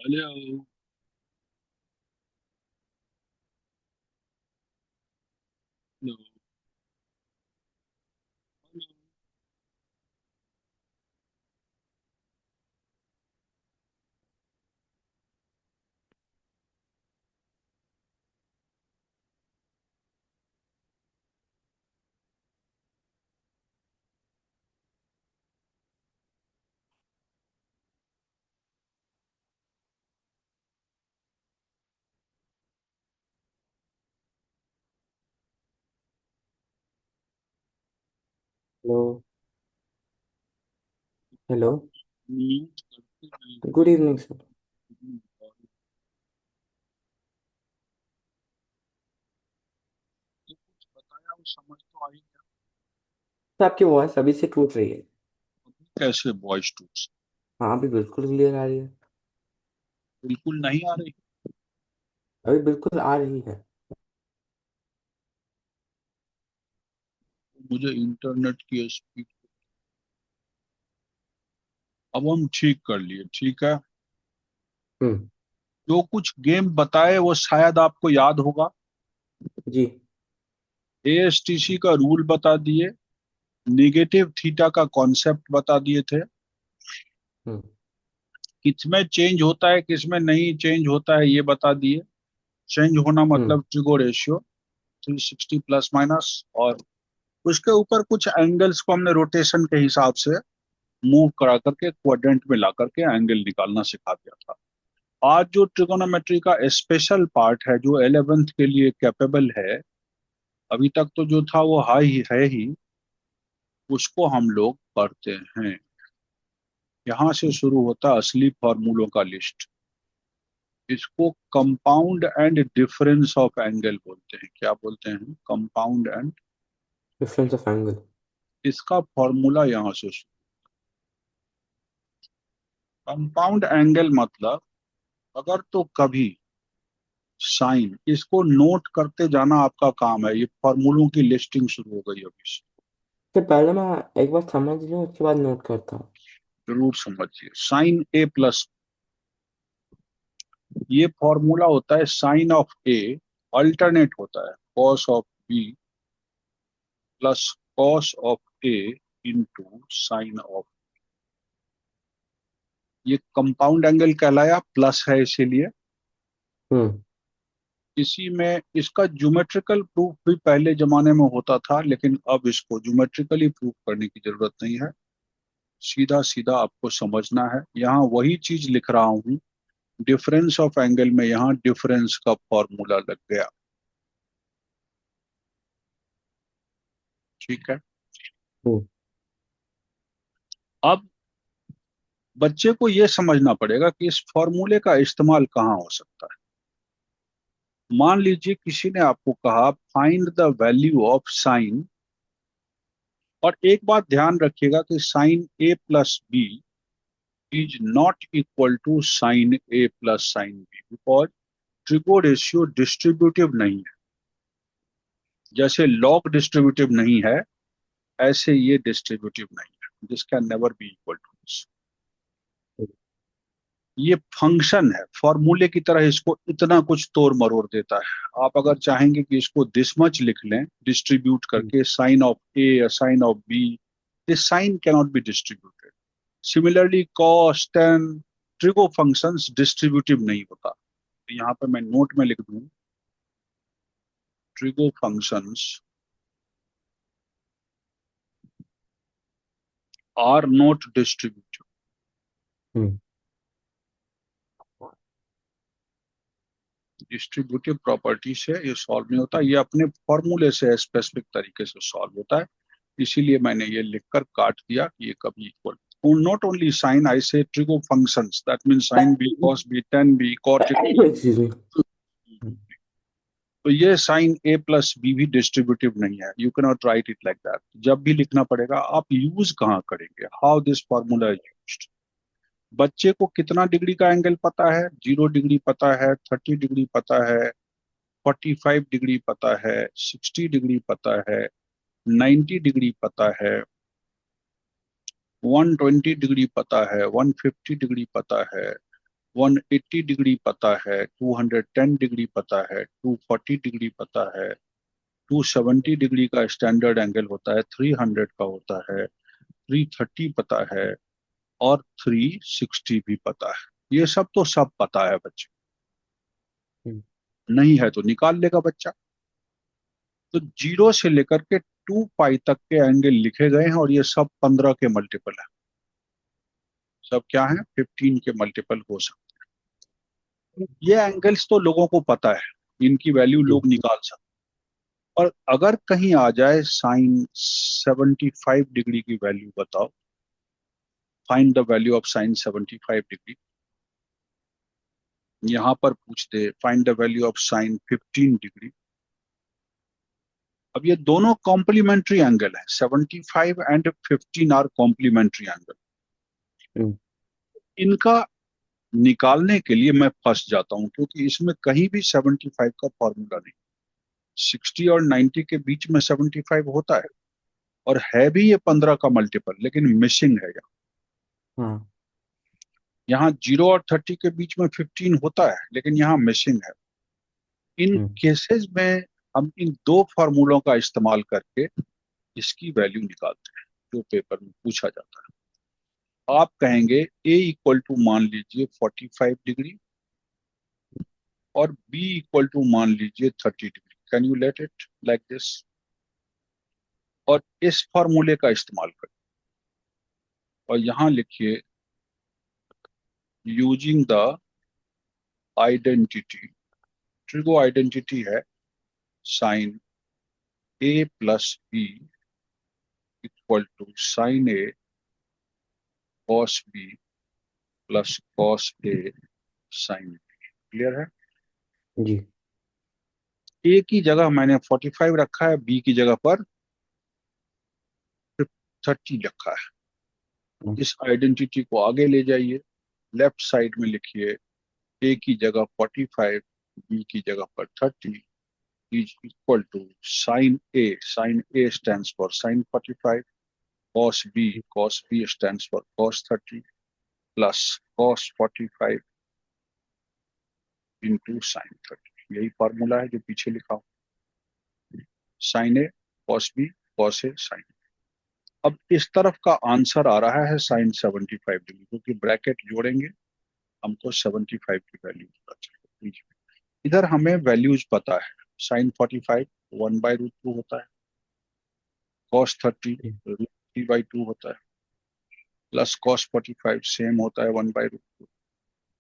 Hello. Hello. Hello. Hello. Mute करते नहीं good हो। Evening sir. ये कुछ बताया वो समझ तो आई क्या? तो आपकी वॉइस अभी से टूट रही है। अभी कैसे वॉइस टूट? हाँ, अभी बिल्कुल क्लियर आ रही है। बिल्कुल नहीं आ रही। अभी बिल्कुल आ रही है। मुझे इंटरनेट की स्पीड। अब हम ठीक कर लिए, ठीक है। हम्म। जो कुछ गेम बताए वो शायद आपको याद होगा। जी। एएसटीसी का रूल बता दिए। निगेटिव थीटा का कॉन्सेप्ट बता दिए थे। हम्म। किसमें चेंज होता है किसमें नहीं चेंज होता है ये बता दिए। चेंज होना हम्म। मतलब ट्रिगो रेशियो 360 प्लस माइनस। और उसके ऊपर कुछ एंगल्स को हमने रोटेशन के हिसाब से मूव करा करके क्वाड्रेंट में ला करके एंगल निकालना सिखा दिया था। आज जो ट्रिगोनोमेट्री का स्पेशल पार्ट है जो 11th के लिए कैपेबल है, अभी तक तो जो था वो हाई ही है ही, उसको हम लोग पढ़ते हैं। यहाँ से शुरू होता असली फॉर्मूलों का लिस्ट। इसको compound and difference of angle बोलते हैं। क्या बोलते हैं? Compound and. Difference of angle. इसका फॉर्मूला यहाँ से शुरू। कंपाउंड एंगल मतलब, अगर तो कभी साइन, इसको नोट करते जाना आपका काम है। ये फॉर्मूलों की लिस्टिंग शुरू हो गई अभी से। तो पहले मैं एक बार समझ लूँ, उसके बाद नोट करता हूँ। जरूर समझिए। साइन ए प्लस, ये फॉर्मूला होता है साइन ऑफ ए अल्टरनेट होता है cos of B plus cos of A into sine of. ये कंपाउंड एंगल कहलाया, प्लस है इसीलिए। हम्म। इसी में इसका ज्योमेट्रिकल प्रूफ भी पहले जमाने में होता था, लेकिन अब इसको ज्योमेट्रिकली प्रूफ करने की जरूरत नहीं है, सीधा सीधा आपको समझना है। यहाँ वही चीज लिख रहा हूँ, डिफरेंस ऑफ एंगल में यहाँ डिफरेंस का फॉर्मूला लग गया। ठीक है। हम्म। अब बच्चे को यह समझना पड़ेगा कि इस फॉर्मूले का इस्तेमाल कहाँ हो सकता है। मान लीजिए किसी ने आपको कहा find the value of sine, और एक बात ध्यान रखिएगा कि sine A plus B is not equal to sine A plus sine B, because trigo ratio distributive नहीं है। जैसे लॉग डिस्ट्रीब्यूटिव नहीं है, ऐसे ये डिस्ट्रीब्यूटिव नहीं है, this can never be equal to this. ये फंक्शन है, फॉर्मूले की तरह इसको इतना कुछ तोड़ मरोड़ देता है। आप अगर चाहेंगे कि इसको दिस मच लिख लें डिस्ट्रीब्यूट करके, साइन ऑफ ए या sine of B, this sine cannot be distributed. Similarly cos tan, trigo functions distributive नहीं होता। तो यहाँ पे मैं नोट में लिख दूं, trigo functions are not distributive. Hmm. Distributive property से ये सॉल्व नहीं होता, ये अपने फॉर्मूले से स्पेसिफिक तरीके से सॉल्व होता है। इसीलिए मैंने ये लिखकर काट दिया कि ये कभी equal, not only sine, I say trigo functions, that mean sine B cos B tan B cot. Excuse me. तो ये साइन ए प्लस बी भी डिस्ट्रीब्यूटिव नहीं है, you can not write it like that. जब भी लिखना पड़ेगा आप यूज कहाँ करेंगे, how this formula is used. बच्चे को कितना डिग्री का एंगल पता है? 0 डिग्री पता है, 30 डिग्री पता है, 45 डिग्री पता है, 60 डिग्री पता है, 90 डिग्री पता है, 120 डिग्री पता है, 150 डिग्री पता है, 180 डिग्री पता है, 210 डिग्री पता है, 240 डिग्री पता है, 270 डिग्री का स्टैंडर्ड एंगल होता है, 300 का होता है, 330 पता है, और 360 भी पता है। ये सब तो सब पता है बच्चे, नहीं है तो निकाल लेगा बच्चा। तो 0 से लेकर के 2 पाई तक के एंगल लिखे गए हैं, और ये सब 15 के मल्टीपल है। सब क्या है? 15 के मल्टीपल हो सकते हैं। ये एंगल्स तो लोगों को पता है, इनकी वैल्यू लोग निकाल सकते हैं। और अगर कहीं आ जाए साइन 75 डिग्री की वैल्यू बताओ, find the value of sign 75 degree, यहां पर पूछ they find the value of sign 15 degree. अब ये दोनों कॉम्प्लीमेंट्री एंगल है, 75 एंड 15 आर कॉम्प्लीमेंट्री एंगल। हम्म। इनका निकालने के लिए मैं फंस जाता हूं, क्योंकि इसमें कहीं भी 75 का फॉर्मूला नहीं। 60 और 90 के बीच में 75 होता है, और है भी ये 15 का मल्टीपल, लेकिन मिसिंग है यहाँ। हाँ। यहाँ 0 और 30 के बीच में 15 होता है, लेकिन यहाँ मिसिंग है। इन हम्म। केसेस में हम इन दो फार्मूलों का इस्तेमाल करके इसकी वैल्यू निकालते हैं, जो पेपर में पूछा जाता है। आप कहेंगे ए इक्वल टू मान लीजिए 45 डिग्री, और बी इक्वल टू मान लीजिए 30 degree. Can you let it like this? और इस फॉर्मूले का इस्तेमाल करें, और यहां लिखिए using the identity, trigo identity है sine A plus B equal to sine A cos B plus cos A sine B. Clear है? जी। ए की जगह मैंने 45 रखा है, बी की जगह पर 30 रखा है। हम्म। इस आइडेंटिटी को आगे ले जाइए, लेफ्ट साइड में लिखिए ए की जगह 45, बी की जगह पर 30 is equal to sine A stands for sine 45, cos B stands for cos 30, plus cos 45 into sine 30। यही फॉर्मूला है जो पीछे लिखा हूं, sine A cos B cos A sine. अब इस तरफ का आंसर आ रहा है साइन 75 डिग्री, क्योंकि ब्रैकेट जोड़ेंगे हमको 75 की वैल्यू पता चलेगी। इधर हमें वैल्यूज पता है, साइन 45 1/√2 होता है, कॉस 30 √3/2 होता है, प्लस कॉस 45 सेम होता है 1/√2,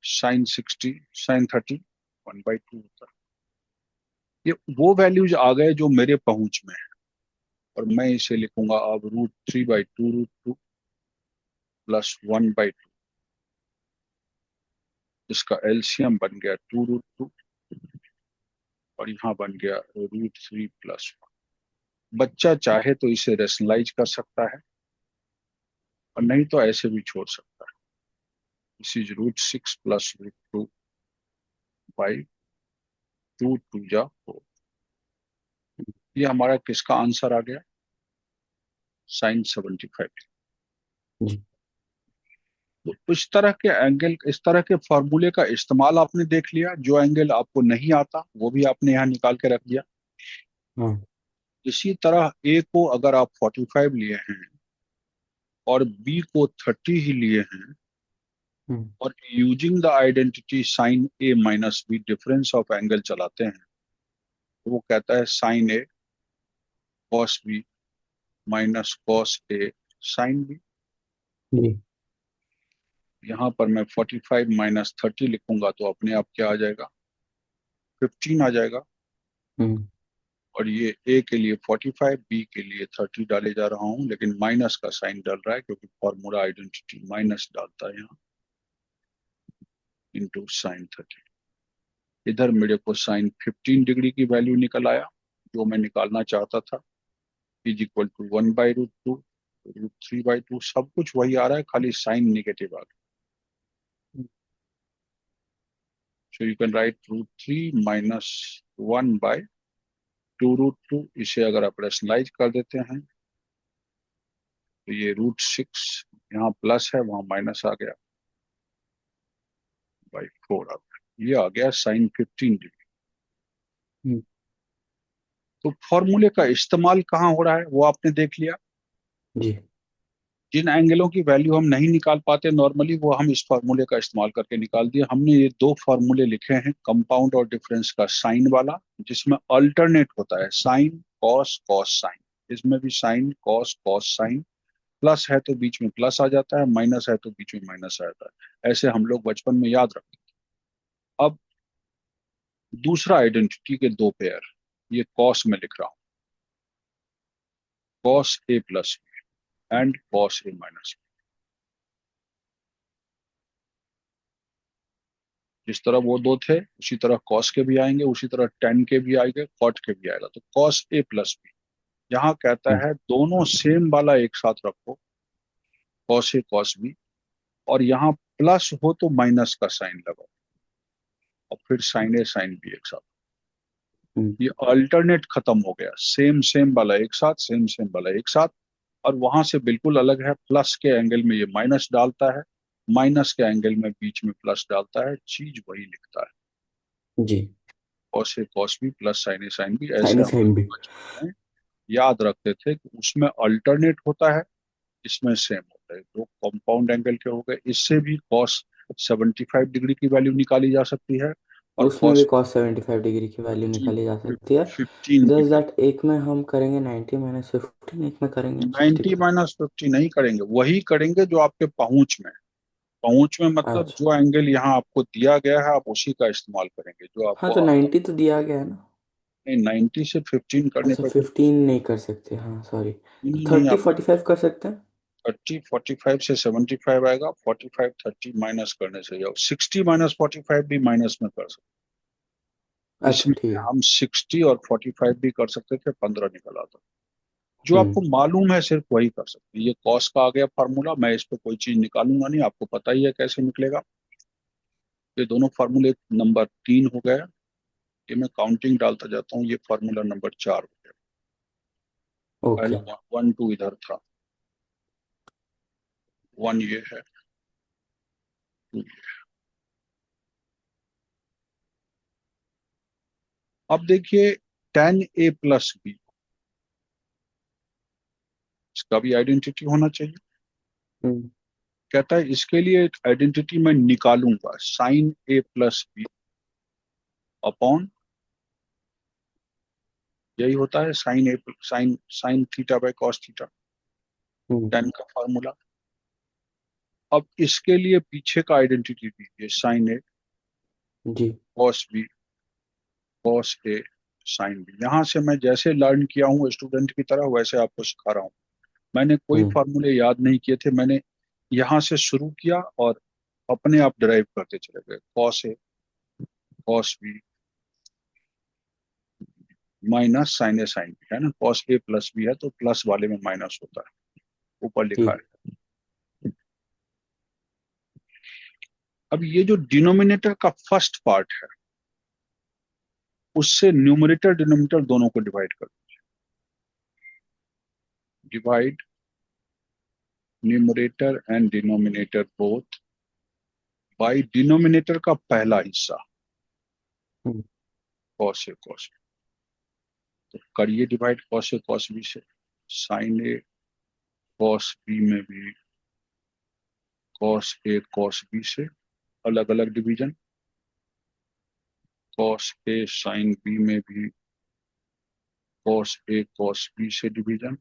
साइन 60 साइन 30 1/2 होता है। ये वो वैल्यूज आ गए जो मेरे पहुंच में है, और मैं इसे लिखूंगा अब √3/2√2 प्लस 1/2। इसका एलसीएम बन गया 2√2, और यहाँ बन गया √3 प्लस 1। बच्चा चाहे तो इसे रेशनलाइज कर सकता है, और नहीं तो ऐसे भी छोड़ सकता है। दिस इज √6 प्लस √2/2 2 जा 4। ये हमारा किसका आंसर आ गया? साइन 75। जी। तो इस तरह के एंगल, इस तरह के फॉर्मूले का इस्तेमाल आपने देख लिया। जो एंगल आपको नहीं आता वो भी आपने यहाँ निकाल के रख दिया। हाँ। इसी तरह ए को अगर आप 45 लिए हैं और बी को 30 ही लिए हैं, हम्म। और using the identity sine A minus B difference of angle चलाते हैं, तो वो कहता है sine A cos B minus cos A sine B. जी। यहाँ पर मैं 45 माइनस 30 लिखूंगा तो अपने आप क्या आ जाएगा? 15 आ जाएगा। हम्म। और ये ए के लिए 45, बी के लिए 30 डाले जा रहा हूँ, लेकिन माइनस का साइन डल रहा है क्योंकि फॉर्मूला आइडेंटिटी माइनस डालता है यहाँ, इंटू साइन 30। इधर मेरे को साइन 15 डिग्री की वैल्यू निकल आया, जो मैं निकालना चाहता था। इज इक्वल टू 1/√2, √3/2, सब कुछ वही आ रहा है, खाली साइन निगेटिव आ गया। So you can right √3 - 1/2√2। इसे अगर आप रेशनलाइज कर देते हैं तो ये √6, यहाँ प्लस है वहां माइनस आ गया, /4 आ गया। ये आ गया साइन 15 डिग्री। हम्म। तो फॉर्मूले का इस्तेमाल कहाँ हो रहा है वो आपने देख लिया। जी। जिन एंगलों की वैल्यू हम नहीं निकाल पाते नॉर्मली, वो हम इस फार्मूले का इस्तेमाल करके निकाल दिए। हमने ये दो फार्मूले लिखे हैं, कंपाउंड और डिफरेंस का साइन वाला, जिसमें अल्टरनेट होता है साइन कॉस कॉस साइन। इसमें भी sine cos cos sine, plus है तो बीच में प्लस आ जाता है, माइनस है तो बीच में माइनस आ जाता है। ऐसे हम लोग बचपन में याद रखते हैं। अब दूसरा आइडेंटिटी के दो पेयर, ये कॉस में लिख रहा हूँ, cos A plus and cos A minus. जिस तरह वो दो थे उसी तरह कॉस के भी आएंगे, उसी तरह टेन के भी आएंगे, कॉट के भी आएगा। तो कॉस ए प्लस बी, यहाँ कहता हम्म। है दोनों सेम वाला एक साथ रखो, कॉस ए कॉस बी, और यहाँ प्लस हो तो माइनस का साइन लगाओ, और फिर साइन ए साइन बी एक साथ। हम्म। ये अल्टरनेट खत्म हो गया, सेम सेम वाला एक साथ, सेम सेम वाला एक साथ। और वहां से बिल्कुल अलग है, प्लस के एंगल में ये माइनस डालता है, माइनस के एंगल में बीच में प्लस डालता है, चीज वही लिखता है। जी। Cos A cos B plus sine A sine B, ऐसे साइन हम साइन लोग भी। बचपन में याद रखते थे कि उसमें अल्टरनेट होता है, इसमें सेम होता है। तो कंपाउंड एंगल के हो गए। इससे भी कॉस 75 डिग्री की वैल्यू निकाली जा सकती है, और उसमें भी कॉस cos 75 डिग्री की वैल्यू 15 निकाली जा सकती है। 15 की जस्ट दैट वैल्यू। एक में हम करेंगे 90 - 15, एक में करेंगे 90 65। - 50 नहीं करेंगे, वही करेंगे जो आपके पहुंच में है। पहुंच में मतलब अच्छा। जो एंगल यहाँ आपको दिया गया है आप उसी का इस्तेमाल करेंगे, जो हाँ आपको तो आता 90 तो दिया गया है ना। है। 90 से 15 करने अच्छा पर कुछ 15 नहीं कर सकते, हाँ सॉरी। तो नहीं आ 30 45 कर सकते हैं। 45 से 75 आएगा, 45 30 माइनस करने से जाओ, 60 - 45 भी माइनस में कर सकते। अच्छा इसमें ठीक है। हम 60 और 45 भी कर सकते थे, 15 निकल आता। जो आपको हम्म। मालूम है सिर्फ वही कर सकते हैं। ये कॉस का आ गया फार्मूला, मैं इस पे कोई चीज निकालूंगा नहीं, आपको पता ही है कैसे निकलेगा। ये दोनों फार्मूले नंबर 3 हो गया। ये मैं काउंटिंग डालता जाता हूँ, ये फार्मूला नंबर 4 हो गया। ओके। पहला 1 2 इधर था, 1 ये है, 2 ये। अब देखिए tan a प्लस बी इसका भी आइडेंटिटी होना चाहिए। हम्म कहता है इसके लिए एक आइडेंटिटी मैं निकालूंगा, sine A plus B upon, यही होता है sine A, sine sine theta by cos theta, hmm tan का फॉर्मूला। अब इसके लिए पीछे का आइडेंटिटी दीजिए, साइन ए जी। Cos B cos A sine B. यहां से मैं जैसे लर्न किया हूँ स्टूडेंट की तरह वैसे आपको सिखा रहा हूँ। मैंने कोई हम्म फॉर्मूले याद नहीं किए थे, मैंने यहाँ से शुरू किया और अपने आप ड्राइव करते चले गए। Cos A cos B minus sine A sine B, है ना, कॉस ए प्लस बी है तो प्लस वाले में माइनस होता है, ऊपर लिखा ठीक। है। अब ये जो डिनोमिनेटर का फर्स्ट पार्ट है उससे न्यूमरेटर डिनोमिनेटर दोनों को डिवाइड कर, divide numerator and denominator both by denominator का पहला हिस्सा हम्म कॉस ए कॉस बी। तो करिए divide cos A cos B से, साइन ए कॉस बी में भी कॉस ए कॉस बी से अलग अलग division, cos A sine B में भी कॉस ए कॉस बी से डिवीजन।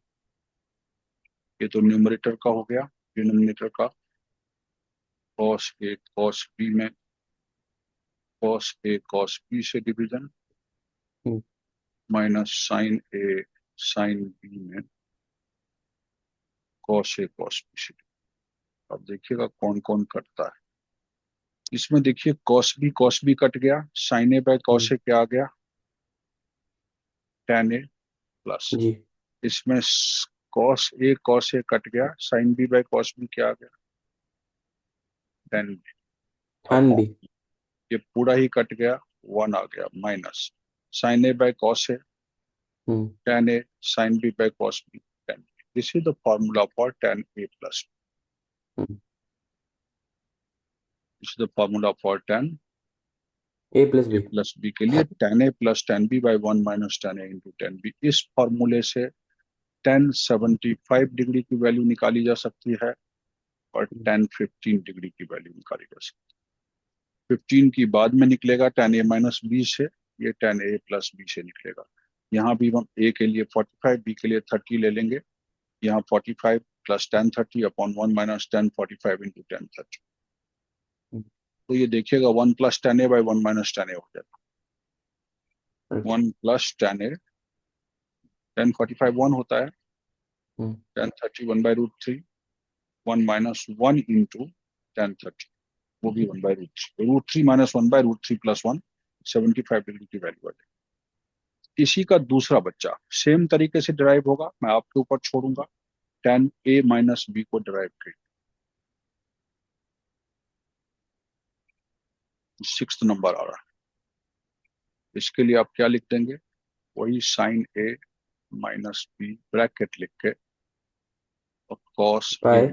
ये तो न्यूमरेटर का हो गया। डिनोमिनेटर का कॉस ए कॉस बी में कॉस ए कॉस बी से division hmm minus sine A sine B में कॉस ए कॉस बी से। अब देखिएगा कौन कौन कटता है इसमें। देखिए कॉस बी कट गया, sine A by cos hmm A क्या आ गया, tan ए प्लस। जी। इसमें कॉस ए कट गया, sine B by cos B क्या आ गया, tan B tan upon. B. ये पूरा ही कट गया, 1 आ गया minus sine A by cos A hmm tan A sine B by cos B tan B. This is the formula for tan A plus, hmm this is the formula for tan A plus A B. Plus B के लिए, tan A plus tan B by 1 minus tan A into tan B. इस फॉर्मूले से tan 75 degree की value निकाली जा सकती है और tan 15 डिग्री की वैल्यू निकाली जा सकती है। 15 की बाद में निकलेगा tan ए माइनस बी से, ये tan ए प्लस बी से निकलेगा। यहाँ भी हम ए के लिए 45, बी के लिए 30 ले लेंगे। यहाँ 45 plus tan 30 upon 1 minus tan 45 into tan 30। तो ये देखिएगा 1 plus tan A by 1 minus tan ए हो जाएगा। अच्छा। 1 प्लस tan ए, tan 45 1 होता है, hmm tan 30 1 by root 3, 1 minus 1 into tan 30, वो भी 1 by root 3 minus 1 by root 3 plus 1, 75 degree की वैल्यू आ जाएगी। इसी का दूसरा बच्चा सेम तरीके से डिराइव होगा, मैं आपके ऊपर छोड़ूंगा। tan ए माइनस बी को डिराइव करिए। 6th नंबर आ रहा है, इसके लिए आप क्या लिख देंगे, वही sine A minus B bracket लिख के और cos A, by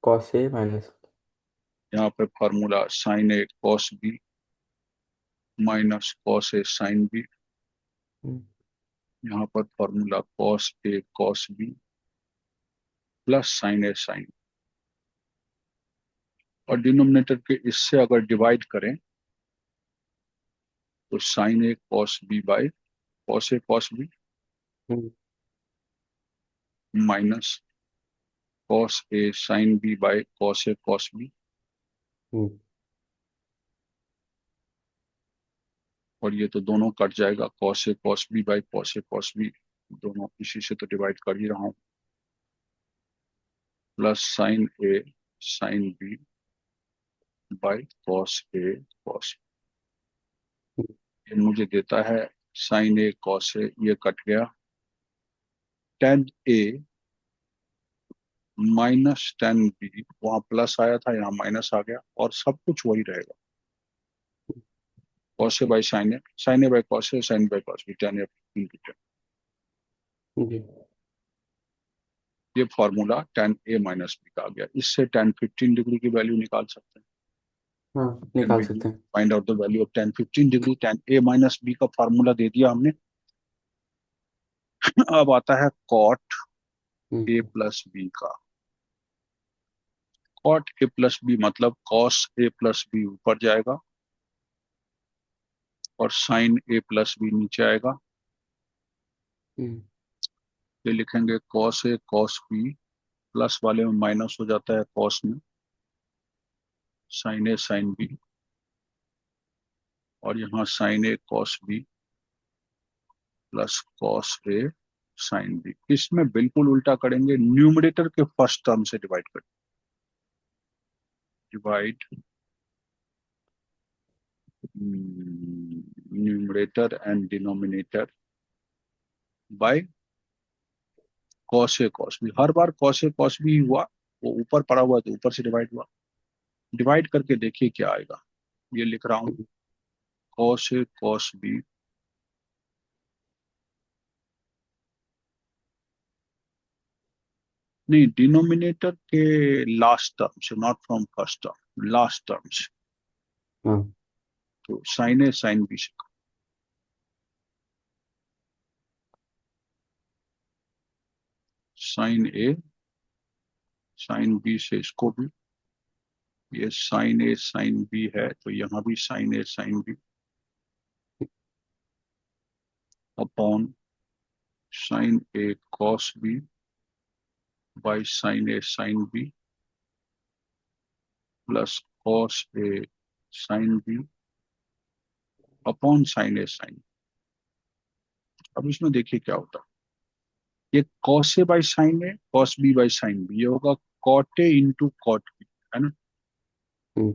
cos A minus. यहाँ पे formula sine A cos B minus cos A sine B, hmm यहाँ पर formula cos A cos B plus sine A sine. और denominator के इससे अगर डिवाइड करें तो sine A cos B by cos A cos B hmm minus cos A sine B by cos A cos B. हम्म और ये तो दोनों कट जाएगा, cos A cos B by cos A cos B, दोनों इसी से तो डिवाइड कर ही रहा हूँ, plus sine A sine B by cos A cos. ये मुझे देता है साइन ए कॉस ए, ये कट गया, tan A minus tan B, वहां प्लस आया था यहाँ माइनस आ गया और सब कुछ वही रहेगा, cos A by sine A by cos A sine by cos B tan A into tan। जी। ये formula tan A minus B का आ गया। इससे tan 15 डिग्री की वैल्यू निकाल सकते हैं। हाँ, कैन निकाल बी सकते हैं। Find out the value of tan 15 degree, tan A minus B का फॉर्मूला दे दिया हमने। अब आता है cot ए प्लस बी का। कॉट ए प्लस बी मतलब कॉस ए प्लस बी ऊपर जाएगा और साइन ए प्लस बी नीचे आएगा। हम्म ये लिखेंगे cos A cos B, plus वाले में माइनस हो जाता है कॉस में, साइन ए साइन बी, और यहाँ sine A cos B plus cos A sine B. इसमें बिल्कुल उल्टा करेंगे, न्यूमरेटर के फर्स्ट टर्म से डिवाइड करें। Divide numerator and denominator by cos A cos B. हर बार कॉस ए कॉस बी हुआ, वो ऊपर पड़ा हुआ तो ऊपर से डिवाइड हुआ। डिवाइड करके देखिए क्या आएगा। ये लिख रहा हूं, कॉस ए कॉस बी नहीं, डिनोमिनेटर के लास्ट टर्म से, not from first term, last term से। हाँ तो साइन ए साइन बी से, साइन ए साइन बी से इसको भी, ये साइन ए साइन बी है तो यहाँ भी sine A sine B upon sine A cos B by sine A sine B plus cos A sine B upon sine A sine. अब इसमें देखिए क्या होता है। ये cos A by sine A cos B by sine B, ये होगा cot A into cot B, है ना। Hmm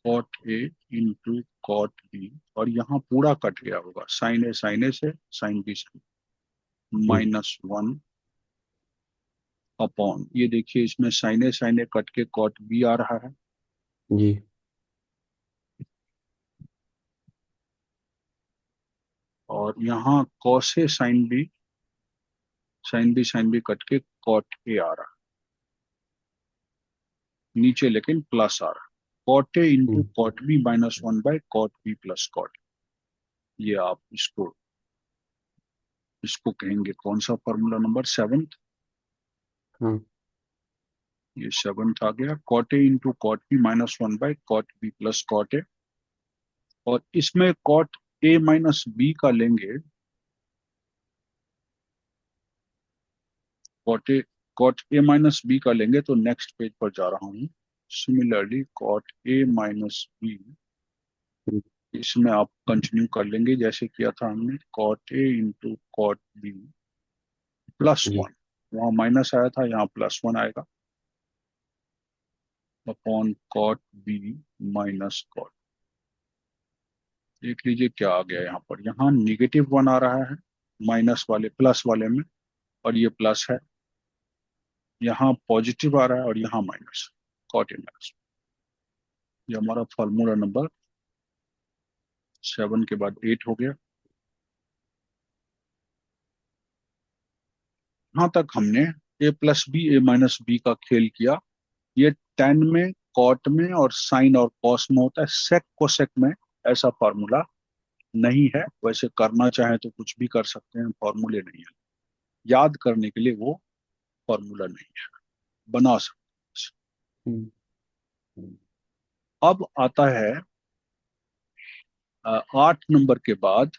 cot A into cot B, और यहाँ पूरा कट गया होगा साइन ए से साइन बी से, हम्म, -1 अपॉन, ये देखिए इसमें साइन ए कट के कॉट बी आ रहा है, जी और यहाँ cos A sine B cut के कॉट ए आ रहा है, नीचे लेकिन प्लस आ रहा है। Cot A into hmm cot B -1 by cot B plus cot. ये आप इसको इसको कहेंगे कौन सा फॉर्मूला नंबर 7th। हाँ ये 7th आ गया, cot A into cot B -1 by cot B plus cot A. और इसमें कॉट ए माइनस बी का लेंगे, कॉट ए माइनस बी का लेंगे तो नेक्स्ट पेज पर जा रहा हूँ। Similarly cot A minus B, hmm, इसमें आप कंटिन्यू कर लेंगे जैसे किया था हमने, cot A into cot B plus जी 1, वहां माइनस आया था यहाँ +1 आएगा, upon cot B minus cot. देख लीजिए क्या आ गया यहाँ पर, यहाँ -1 आ रहा है माइनस वाले प्लस वाले में, और ये प्लस है। यहाँ पॉजिटिव आ रहा है और यहाँ माइनस, कॉट ए माइनस। ये हमारा फॉर्मूला नंबर 7 के बाद 8 हो गया। यहाँ तक हमने ए प्लस बी ए माइनस बी का खेल किया। ये टेन में, कॉट में और साइन और कॉस में होता है, सेक कोसेक में ऐसा फॉर्मूला नहीं है। वैसे करना चाहे तो कुछ भी कर सकते हैं, फॉर्मूले नहीं है, याद करने के लिए वो फॉर्मूला नहीं है, बना सकते हम्म हैं। अब आता है 8 नंबर के बाद,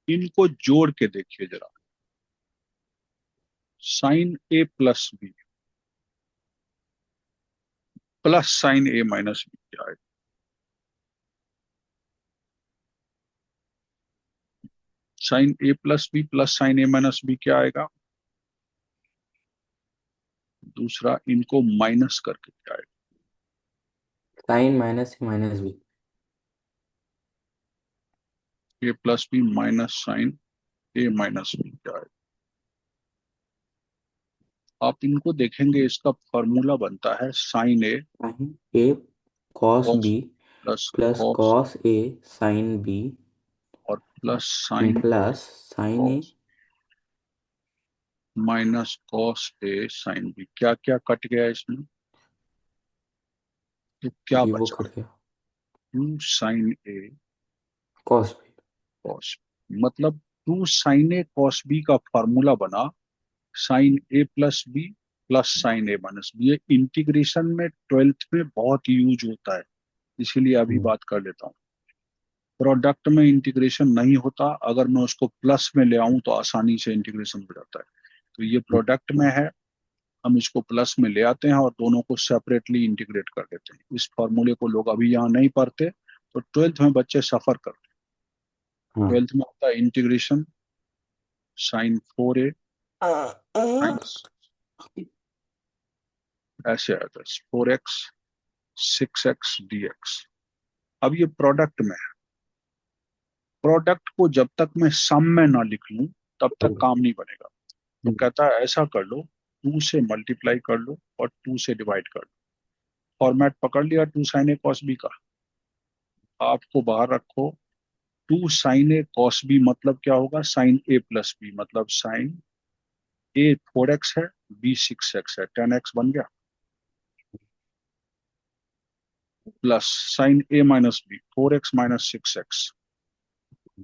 इनको जोड़ के देखिए जरा। Sine A plus B plus sine A minus B क्या है। Sine A plus B plus sine A minus B क्या आएगा। दूसरा, इनको माइनस करके क्या आएगा। Sine minus B A plus B minus sine A minus B क्या है। आप इनको देखेंगे, इसका फॉर्मूला बनता है sine A sine A cos cos B plus plus cos cos A sine B और plus sine plus sine A. Cos minus cos A sine B. क्या क्या कट गया इसमें, तो क्या जी वो बचा। कट गया 2 sine A cos B. Cos, मतलब 2 साइन ए कॉस बी का फॉर्मूला बना sign A plus B plus sine A minus B. ये इंटीग्रेशन में ट्वेल्थ में बहुत यूज होता है, इसीलिए अभी हम्म, बात कर लेता हूँ। प्रोडक्ट में इंटीग्रेशन नहीं होता, अगर मैं उसको प्लस में ले आऊं तो आसानी से इंटीग्रेशन हो जाता है। तो ये प्रोडक्ट में है, हम इसको प्लस में ले आते हैं और दोनों को सेपरेटली इंटीग्रेट कर देते हैं। इस फॉर्मूले को लोग अभी यहाँ नहीं पढ़ते, तो ट्वेल्थ में बच्चे सफर करते हैं। हाँ। ट्वेल्थ में होता है इंटीग्रेशन साइन 4a आ, आ, माइनस, ऐसे आता है 4x 6x dx। अब ये प्रोडक्ट में है, प्रोडक्ट को जब तक मैं सम में ना लिख लूं तब तक काम नहीं बनेगा। तो कहता है ऐसा कर लो, 2 से मल्टीप्लाई कर लो और 2 से डिवाइड कर लो। फॉर्मेट पकड़ लिया 2 साइन ए कॉस बी का। आपको बाहर रखो, 2 साइन ए कॉस बी मतलब क्या होगा, साइन ए प्लस बी, मतलब साइन ए 4x है, बी 6x है, 10x बन गया, plus sine A minus B 4x minus 6x,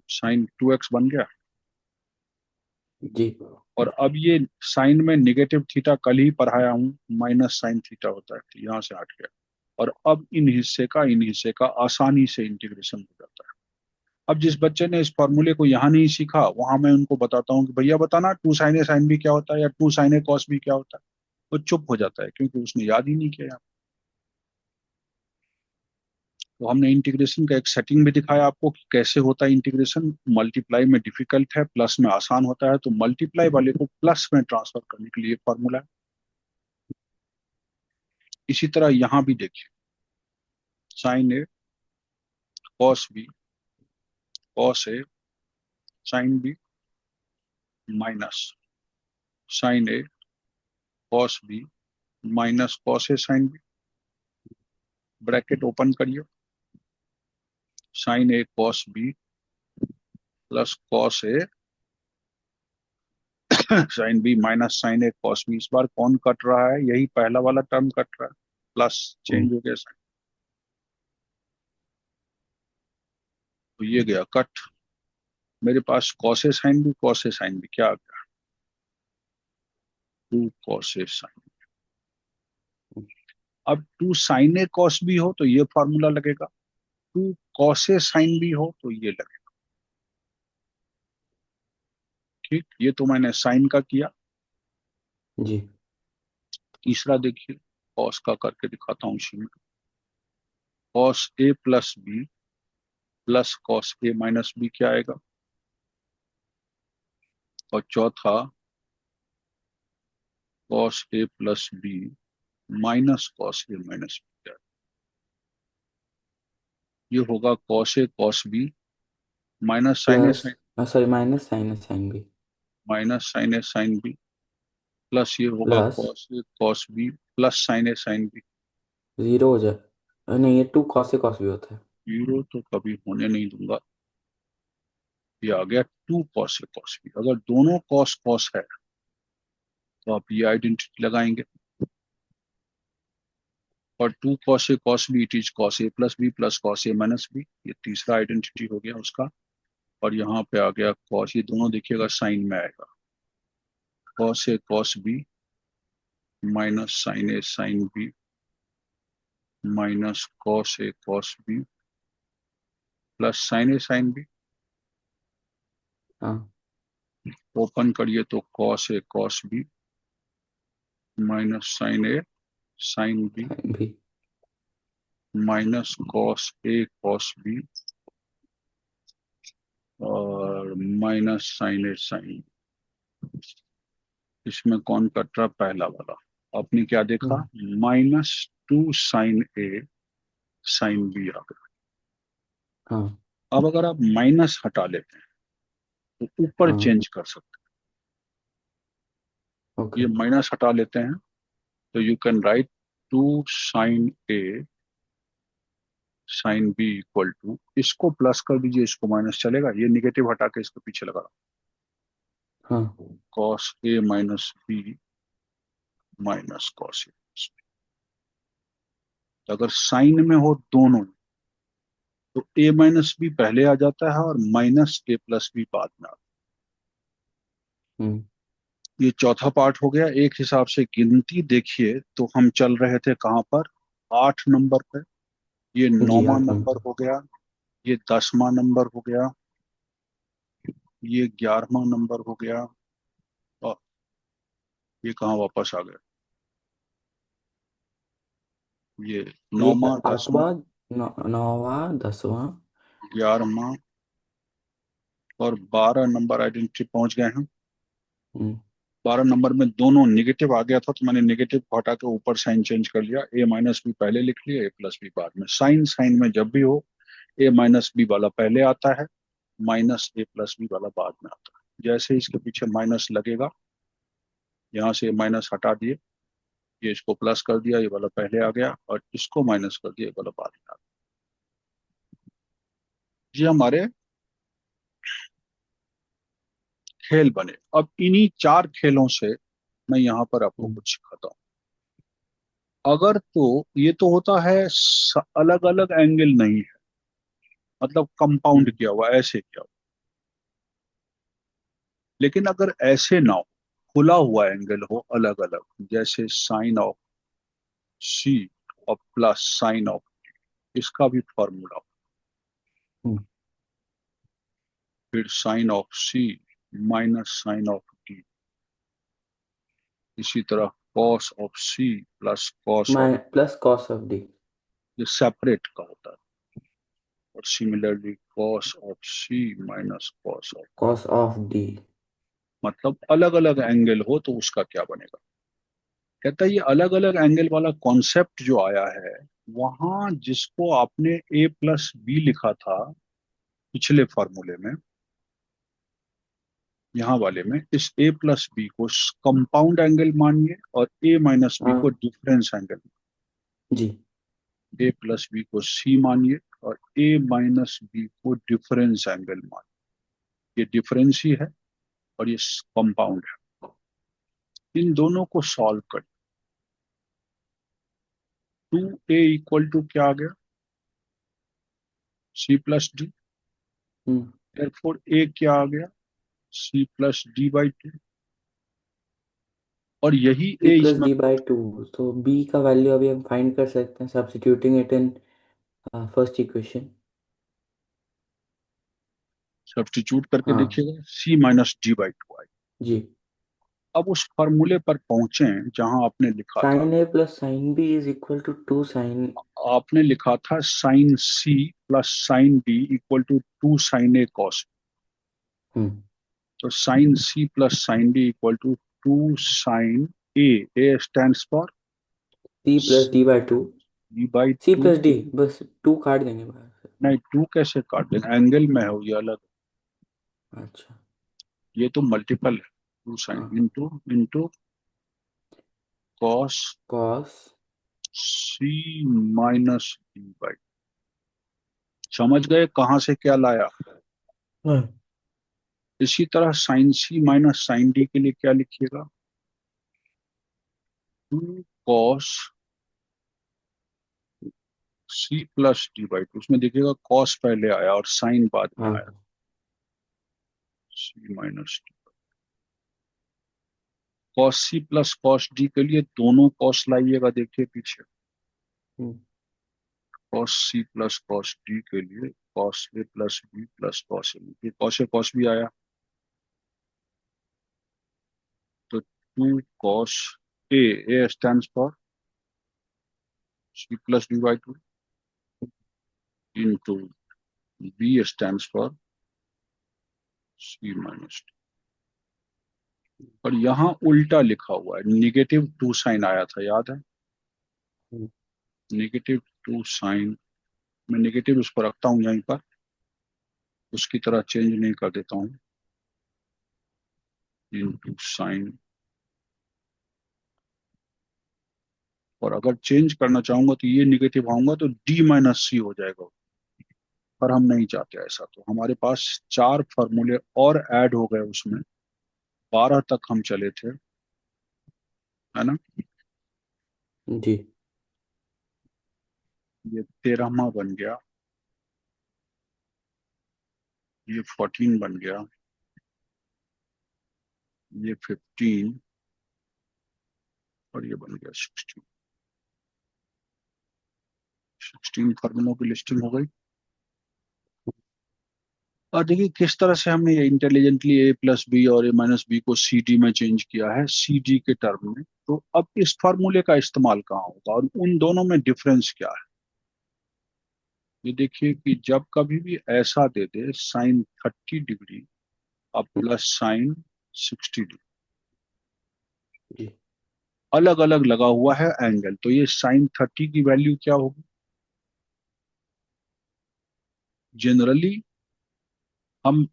sine 2x बन गया। जी। और अब ये साइन में निगेटिव थीटा कल ही पढ़ाया हूँ, माइनस साइन थीटा होता है, तो यहाँ से हट गया। और अब इन हिस्से का आसानी से इंटीग्रेशन हो जाता है। अब जिस बच्चे ने इस फॉर्मूले को यहाँ नहीं सीखा, वहां मैं उनको बताता हूँ कि भैया बताना 2 साइन ए साइन बी क्या होता है या 2 साइन ए कॉस बी क्या होता है, वो चुप हो जाता है क्योंकि उसने याद ही नहीं किया। तो हमने इंटीग्रेशन का एक सेटिंग भी दिखाया आपको कि कैसे होता है इंटीग्रेशन। मल्टीप्लाई में डिफिकल्ट है, प्लस में आसान होता है, तो मल्टीप्लाई वाले को प्लस में ट्रांसफर करने के लिए फॉर्मूला है। इसी तरह यहाँ भी देखिए, sign A cos B cos A sine B minus sine A cos B minus cos A sine B, bracket open करिए, sign A cos B plus cos A sine B minus sine A cos B. इस बार कौन cut रहा है, यही पहला वाला term cut रहा है, प्लस हम्म, चेंज हो गया साइन, तो ये गया कट। मेरे पास कॉस ए साइन बी क्या आ गया, 2 कॉस ए साइन। अब 2 साइन ए कॉस बी हो तो ये फॉर्मूला लगेगा, 2 कॉस ए साइन बी हो तो ये लगेगा। ठीक, ये तो मैंने साइन का किया। जी। तीसरा देखिए, कॉस का करके दिखाता हूँ इसी में, cos A plus B plus cos A minus B क्या आएगा, और चौथा cos A plus B minus cos A minus B क्या आएगा? ये होगा cos A cos B minus sine A plus, sine, sorry, minus sine है sine B. Minus sine A sine B, plus ये होगा plus cos A cos B plus sine A sine B. Zero हो जाए। नहीं, ये to cos से cos भी होता है। जीरो तो कभी होने नहीं दूंगा। ये आ गया 2 कॉस ए कॉस बी। अगर दोनों कॉस कॉस है तो आप ये आइडेंटिटी लगाएंगे, और 2 cos A cos B it is cos A plus B plus cos A minus B, ये तीसरा आइडेंटिटी हो गया उसका। और यहाँ पे आ गया कॉस, ये दोनों देखिएगा साइन में आएगा, cos A cos B minus sine A sine B minus cos A cos B plus sine A sine B. हाँ। ओपन करिए तो cos A cos B minus sine A sine B sign भी। Minus cos A cos B और minus sine A sign. इसमें कौन cut रहा, पहला वाला। आपने क्या देखा, हम्म, -2 साइन ए साइन बी आ गया। हाँ। अब अगर आप माइनस हटा लेते हैं तो ऊपर हाँ। चेंज कर सकते हैं। ओके। ये माइनस हटा लेते हैं तो you can write 2 sine A sine B equal to, इसको प्लस कर दीजिए, इसको माइनस चलेगा, ये निगेटिव हटा के इसके पीछे लगा, हाँ। Cos A minus B minus cos ए। अगर साइन में हो दोनों तो ए माइनस बी पहले आ जाता है और माइनस ए प्लस बी बाद में आता हम्म। ये चौथा पार्ट हो गया। एक हिसाब से गिनती देखिए तो हम चल रहे थे कहाँ पर, 8 नंबर पे। ये जी, 9वां 8 नंबर। नंबर हो गया, ये 10वां नंबर हो गया, ये 11वां नंबर हो गया, और ये कहाँ वापस आ गया, ये ये 9वां 10वां 8वां, 9वां, 10वां। 11वां और 12 नंबर आइडेंटिटी पहुंच गए हैं। हम्म। 12 नंबर में दोनों निगेटिव आ गया था, तो मैंने निगेटिव को हटा के ऊपर साइन चेंज कर लिया। ए माइनस बी पहले लिख लिया, ए प्लस बी बाद में। साइन साइन में जब भी हो, ए माइनस बी वाला पहले आता है, माइनस ए प्लस बी वाला बाद में आता है। जैसे इसके पीछे माइनस लगेगा, यहाँ से माइनस हटा दिए, ये इसको प्लस कर दिया, ये वाला पहले आ गया, और इसको माइनस कर दिया, ये वाला बाद में आ गया। ये हमारे खेल बने। अब इन्हीं 4 खेलों से मैं यहाँ पर आपको हम्म। कुछ सिखाता हूँ। अगर तो ये तो होता है अलग अलग एंगल नहीं है, मतलब कंपाउंड हम्म। किया हुआ, ऐसे किया हुआ। लेकिन अगर ऐसे ना हो, खुला हुआ एंगल हो अलग अलग, जैसे साइन ऑफ सी और प्लस साइन ऑफ, इसका भी फॉर्मूला। हम्म। फिर sine of C minus sine of D, इसी तरह cos of C plus cos of, plus cos of D. ये सेपरेट का होता है। और similarly cos of C minus cos of, cos of D. मतलब अलग अलग एंगल हो तो उसका क्या बनेगा। कहता है ये अलग अलग एंगल वाला कॉन्सेप्ट जो आया है, वहां जिसको आपने ए प्लस बी लिखा था पिछले फॉर्मूले में, यहाँ वाले में इस ए प्लस बी को कंपाउंड एंगल मानिए, और ए माइनस बी को हाँ डिफरेंस एंगल। जी। ए प्लस बी को सी मानिए और ए माइनस बी को डिफरेंस एंगल मानिए। ये डिफरेंस ही है और ये कंपाउंड है। इन दोनों को सॉल्व कर, 2a = क्या आ गया, सी प्लस डी। हम्म। therefore a क्या आ गया, C plus D by two. और यही सी a प्लस इसमें डी बाई टू। तो बी का वैल्यू अभी हम फाइंड कर सकते हैं, substituting it in first equation. Substitute करके हाँ देखिएगा, C minus D by two आई। जी। अब उस फॉर्मूले पर पहुंचे जहां आपने लिखा था, sine A plus sine B is equal to 2 sine. आपने लिखा था sine C plus sine D = 2 sin a cos। हम्म। तो sine C plus sine D = 2 sin a। A stand for C plus D by two. D by C two. Plus D, बस two काट देंगे बाहर से। नहीं, टू कैसे काट देना, एंगल में है ये अलग। अच्छा। ये तो मल्टीपल है, 2 sin हाँ। Into into cos cos. C minus D by. समझ गए कहाँ से क्या लाया। हाँ। इसी तरह sine C minus sine D के लिए क्या लिखिएगा, 2 cos C plus D by two. उसमें देखिएगा कॉस पहले आया और साइन बाद में आया, हाँ। C minus D. Cos C plus cos D के लिए दोनों कॉस लाइएगा, देखिए पीछे। Hmm. Cos C plus cos D के लिए cos A plus B plus cos A, ये कॉस ए कॉस बी आया, तो 2 cos A, A stand for C plus D by two, into B stand for C minus. और यहाँ उल्टा लिखा हुआ है, -2 sin आया था, याद है। हम्म। -2 sin, मैं नेगेटिव उसको रखता हूँ यहीं पर, उसकी तरह चेंज नहीं कर देता हूँ, इंटू साइन। और अगर चेंज करना चाहूंगा तो ये निगेटिव आऊंगा तो डी माइनस सी हो जाएगा। पर हम नहीं चाहते ऐसा, तो हमारे पास 4 फॉर्मूले और ऐड हो गए उसमें। 12 तक हम चले थे, है ना। जी। ये 13वां बन गया, ये 14 बन गया, ये 15 और ये बन गया 16। 16 फार्मूलों की लिस्टिंग हो गई। और देखिए किस तरह से हमने ये इंटेलिजेंटली ए प्लस बी और ए माइनस बी को सी डी में चेंज किया है, सी डी के टर्म में। तो अब इस फार्मूले का इस्तेमाल कहाँ होगा और उन दोनों में डिफरेंस क्या है? ये देखिए कि जब कभी भी ऐसा दे दे साइन 30 डिग्री अब प्लस साइन 60 डिग्री, जी। अलग अलग लगा हुआ है एंगल, तो ये साइन 30 की वैल्यू क्या होगी? जनरली हम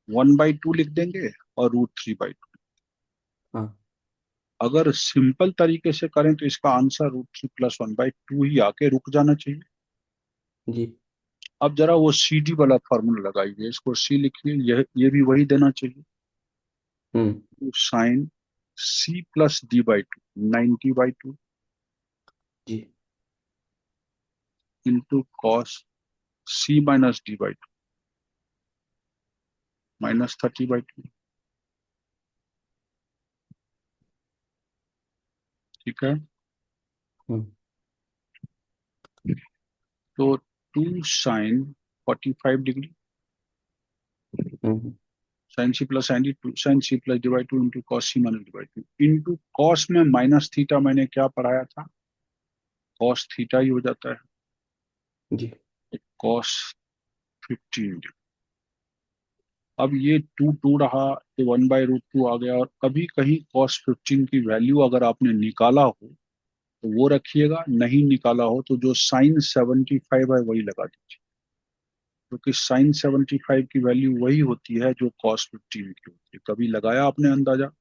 1/2 लिख देंगे और √3/2। हाँ। अगर सिंपल तरीके से करें तो इसका आंसर √3 + 1/2 ही आके रुक जाना चाहिए। जी। अब जरा वो सी डी वाला फॉर्मूला लगाइए, इसको सी लिखिए, ये भी वही देना चाहिए। हम्म। तो साइन C + D/2 90/2 जी। Into cos C - D/2 -30/2। ठीक है। हम्म। तो 2 sin 45 डिग्री हम्म। sin C + D/2 into cos C - D/2 into cos में माइनस थीटा मैंने क्या पढ़ाया था? कॉस थीटा ही हो जाता है। जी। कॉस 15। अब ये टू टू रहा, ये 1/√2 आ गया, और कभी कहीं cos 15 की वैल्यू अगर आपने निकाला हो तो वो रखिएगा, नहीं निकाला हो तो जो साइन 75 है वही लगा दीजिए, क्योंकि साइन 75 की वैल्यू वही होती है जो cos 15 की होती है। कभी लगाया आपने अंदाजा?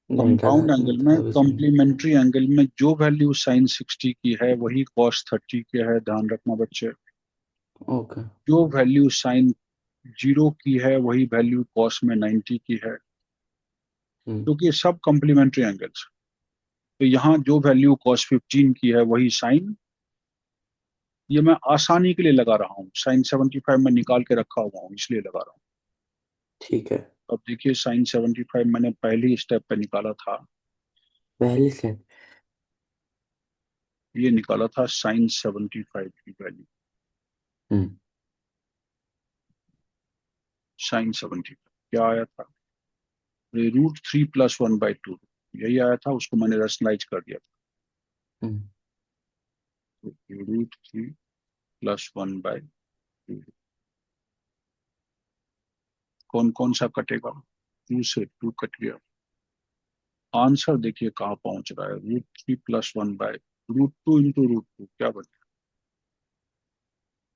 नहीं, लगा कंपाउंड तो नहीं एंगल था में, अभी सुन। कॉम्प्लीमेंट्री एंगल में जो वैल्यू साइन 60 की है वही cos 30 के है, ध्यान रखना बच्चे। ओके। जो वैल्यू साइन 0 की है वही वैल्यू कॉस में 90 की है, हम्म। क्योंकि ये सब कॉम्प्लीमेंट्री एंगल्स। तो यहाँ जो वैल्यू cos 15 की है वही साइन, ये मैं आसानी के लिए लगा रहा हूँ, साइन 75 में निकाल के रखा हुआ हूँ इसलिए लगा रहा हूँ। ठीक है। अब देखिए साइन 75 मैंने पहली स्टेप पे निकाला था, पहले से। ये निकाला था साइन 75 की वैल्यू, हम्म। साइन 75 क्या आया था? √3 + 1/2 यही आया था, उसको मैंने रैशनलाइज कर दिया था। हम्म। तो √3 + 1/2 कौन कौन सा कटेगा? 2 से 2 कट गया। आंसर देखिए कहाँ पहुंच रहा है, √3 + 1/√2 इंटू √2 क्या बने?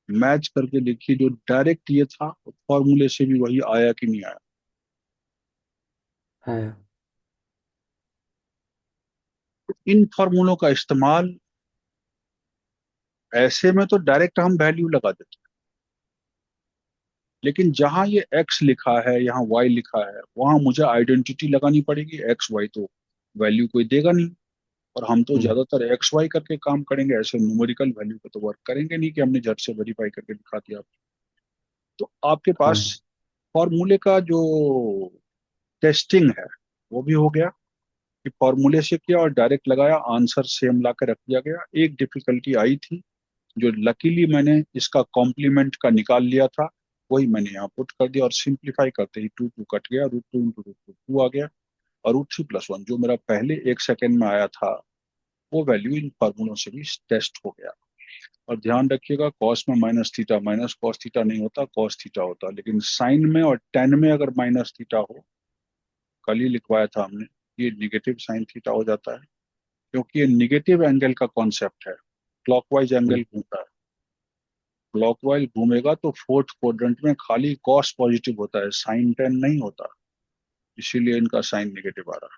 मैच करके देखिए, जो डायरेक्ट ये था फॉर्मूले से भी वही आया कि नहीं आया? है। तो इन फॉर्मूलों का इस्तेमाल, ऐसे में तो डायरेक्ट हम वैल्यू लगा देते हैं, लेकिन जहां ये x लिखा है यहाँ y लिखा है, वहां मुझे आइडेंटिटी लगानी पड़ेगी। x y तो वैल्यू कोई देगा नहीं, और हम तो हम्म। ज्यादातर एक्स वाई करके काम करेंगे, ऐसे न्यूमेरिकल वैल्यू पे तो वर्क करेंगे नहीं कि हमने झट से वेरीफाई करके दिखा दिया। तो आपके पास हाँ। फॉर्मूले का जो टेस्टिंग है वो भी हो गया, कि फॉर्मूले से किया और डायरेक्ट लगाया, आंसर सेम ला के रख दिया गया। एक डिफिकल्टी आई थी जो लकीली मैंने इसका कॉम्प्लीमेंट का निकाल लिया था, वही मैंने यहाँ पुट कर दिया, और सिंप्लीफाई करते ही टू टू कट गया, √2 इंटू √2 2 आ गया, और √3 + 1 जो मेरा पहले 1 सेकेंड में आया था वो वैल्यू इन फॉर्मूलों से भी टेस्ट हो गया। और ध्यान रखिएगा कॉस में minus theta minus cos theta नहीं होता, कॉस थीटा होता, लेकिन साइन में और टेन में अगर माइनस थीटा हो, कल ही लिखवाया था हमने, ये निगेटिव साइन थीटा हो जाता है, क्योंकि ये निगेटिव एंगल का कॉन्सेप्ट है। क्लॉकवाइज एंगल हम्म। घूमता है, क्लॉकवाइज घूमेगा तो फोर्थ क्वाड्रेंट में खाली कॉस पॉजिटिव होता है, साइन 10 नहीं होता, इसीलिए इनका साइन निगेटिव आ रहा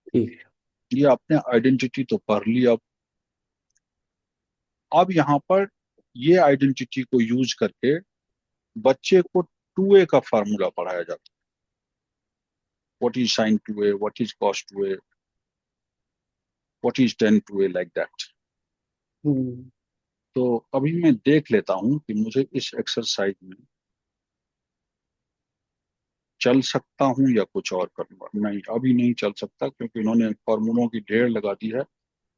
ठीक है। है। ये आपने आइडेंटिटी तो पढ़ ली। अब यहाँ पर ये आइडेंटिटी को यूज करके बच्चे को 2a का फार्मूला पढ़ाया जाता है। What is sine 2a, what is cos 2a, what is tan 2a, like that. Hmm. तो अभी मैं देख लेता हूं कि मुझे इस एक्सरसाइज में चल सकता हूँ या कुछ और करूंगा? नहीं, अभी नहीं चल सकता, क्योंकि इन्होंने फॉर्मूलों की ढेर लगा दी है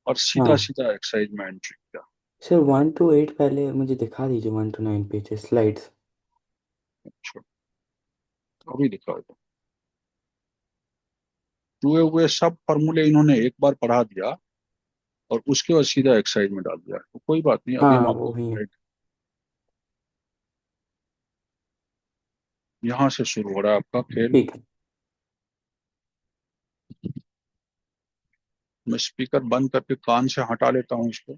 और सीधा हाँ सीधा एक्सरसाइज में एंट्री किया। सर, 1 to 8 पहले मुझे दिखा दीजिए, 1 to 9 पेजेस स्लाइड्स। अच्छा, अभी दिखा दो। हुए हुए सब फॉर्मूले इन्होंने एक बार पढ़ा दिया और उसके बाद सीधा एक्सरसाइज में डाल दिया, तो कोई बात नहीं, अभी हम हाँ आपको वो ही है। guide- यहाँ से शुरू हो रहा है आपका खेल। ठीक है मैं स्पीकर बंद करके कान से हटा लेता हूँ इसको,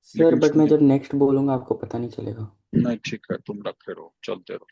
सर, लेकिन बट मैं सुनिए। जब नेक्स्ट बोलूँगा आपको पता नहीं चलेगा। नहीं, ठीक है, तुम रखे रहो, चलते रहो।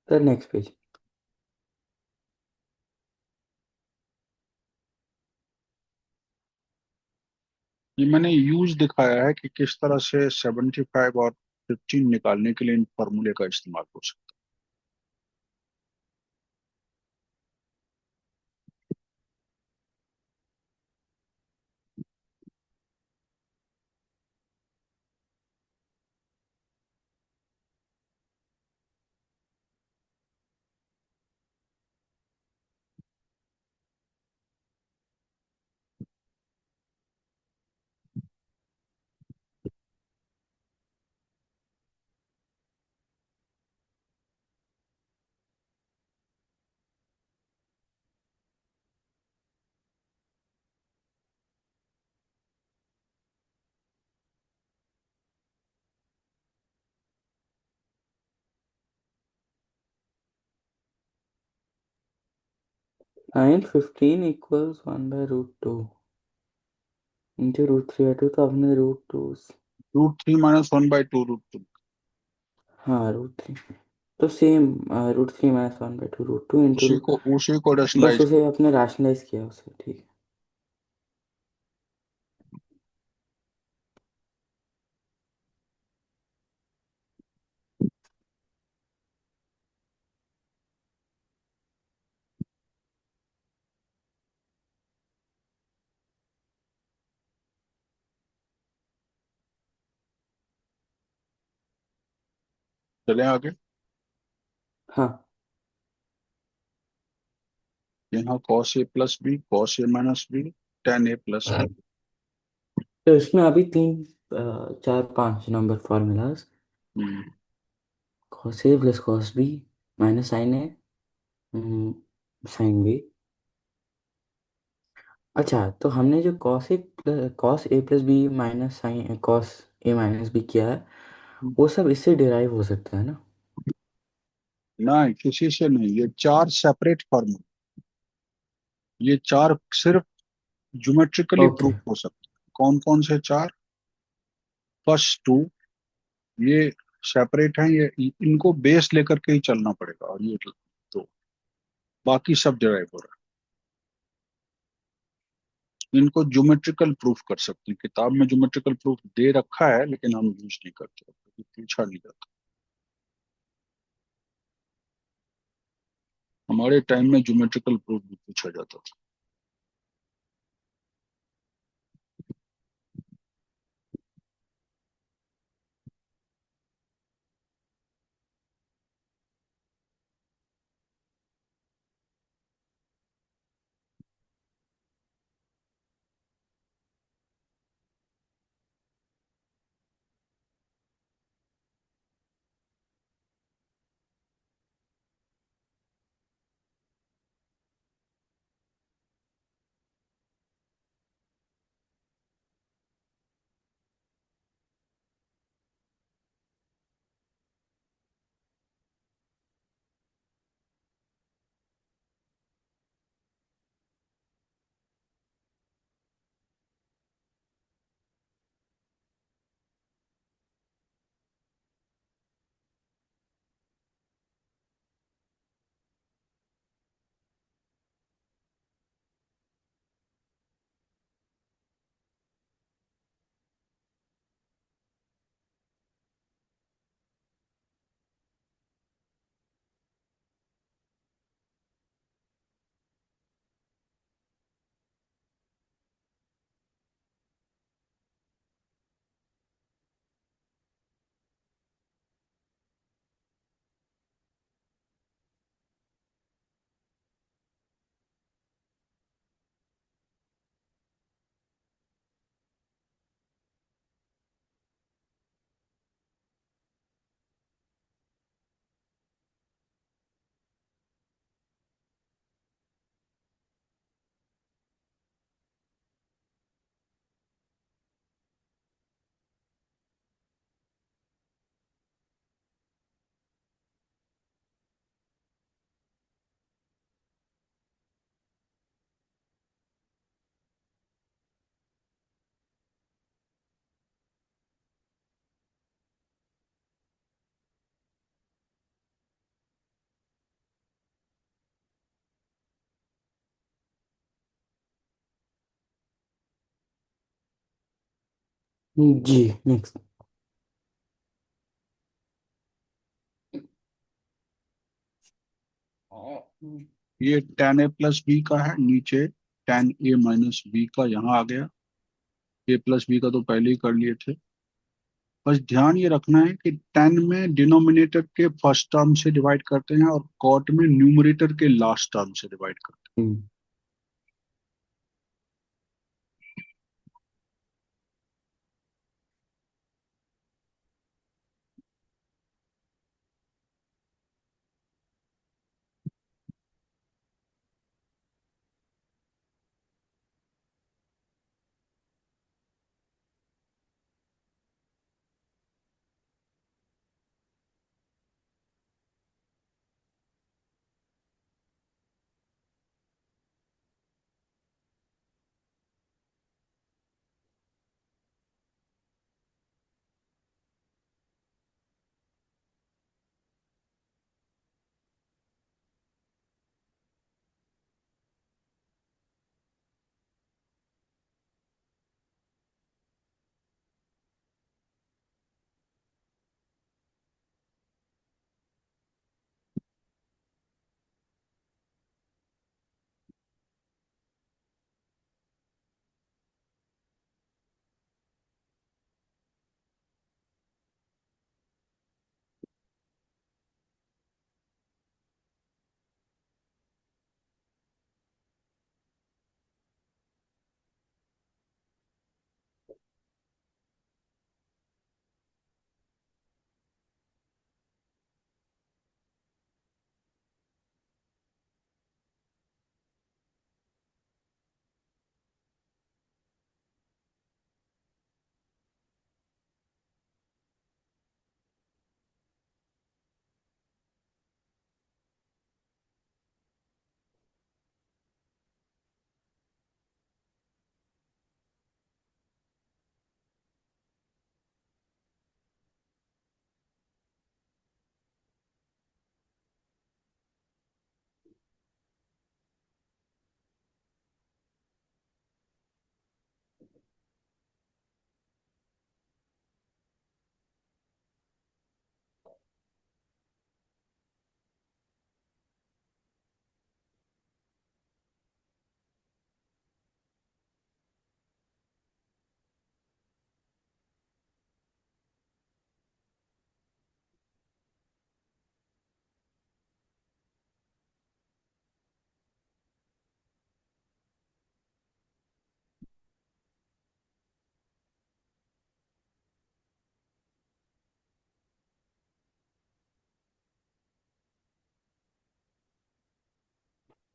Sir next page. ये मैंने यूज दिखाया है कि किस तरह से 75 और 15 निकालने के लिए इन फॉर्मूले का इस्तेमाल हो सकता 9 15 इक्वल्स 1/√2 इंटू √3/2, तो आपने √2। है। √3 - 1/2 √2। हाँ √3, तो सेम। √3 - 1/2 √2 इंटू उसी को बस रैशनलाइज उसे करो। आपने राशनलाइज किया उसे, ठीक है। चले आगे। हाँ। यहाँ cos A plus B, cos A minus B, tan A plus B. तो इसमें अभी तीन, चार पांच number formulas. Hmm, cos A plus cos B minus sine A sine B. अच्छा, तो हमने जो cos A plus B minus sine cos A minus B किया है, वो सब इससे डिराइव हो सकता है ना? नहीं, किसी से नहीं, ये चार सेपरेट फॉर्मूला, ये चार सिर्फ ज्योमेट्रिकली ओके। प्रूफ हो सकते हैं। कौन कौन से चार? फर्स्ट टू, ये सेपरेट हैं, ये इनको बेस लेकर के ही चलना पड़ेगा, और ये तो बाकी सब डिराइव हो रहा है। इनको ज्योमेट्रिकल प्रूफ कर सकते हैं, किताब में ज्योमेट्रिकल प्रूफ दे रखा है, लेकिन हम यूज नहीं करते क्योंकि पूछा नहीं जाता। हमारे टाइम में ज्योमेट्रिकल प्रूफ भी पूछा जाता था। जी। नेक्स्ट। ये टेन ए प्लस बी का है, नीचे टेन ए माइनस बी का यहाँ आ गया। ए प्लस बी का तो पहले ही कर लिए थे। बस ध्यान ये रखना है कि टेन में डिनोमिनेटर के फर्स्ट टर्म से डिवाइड करते हैं, और कॉट में न्यूमरेटर के लास्ट टर्म से डिवाइड करते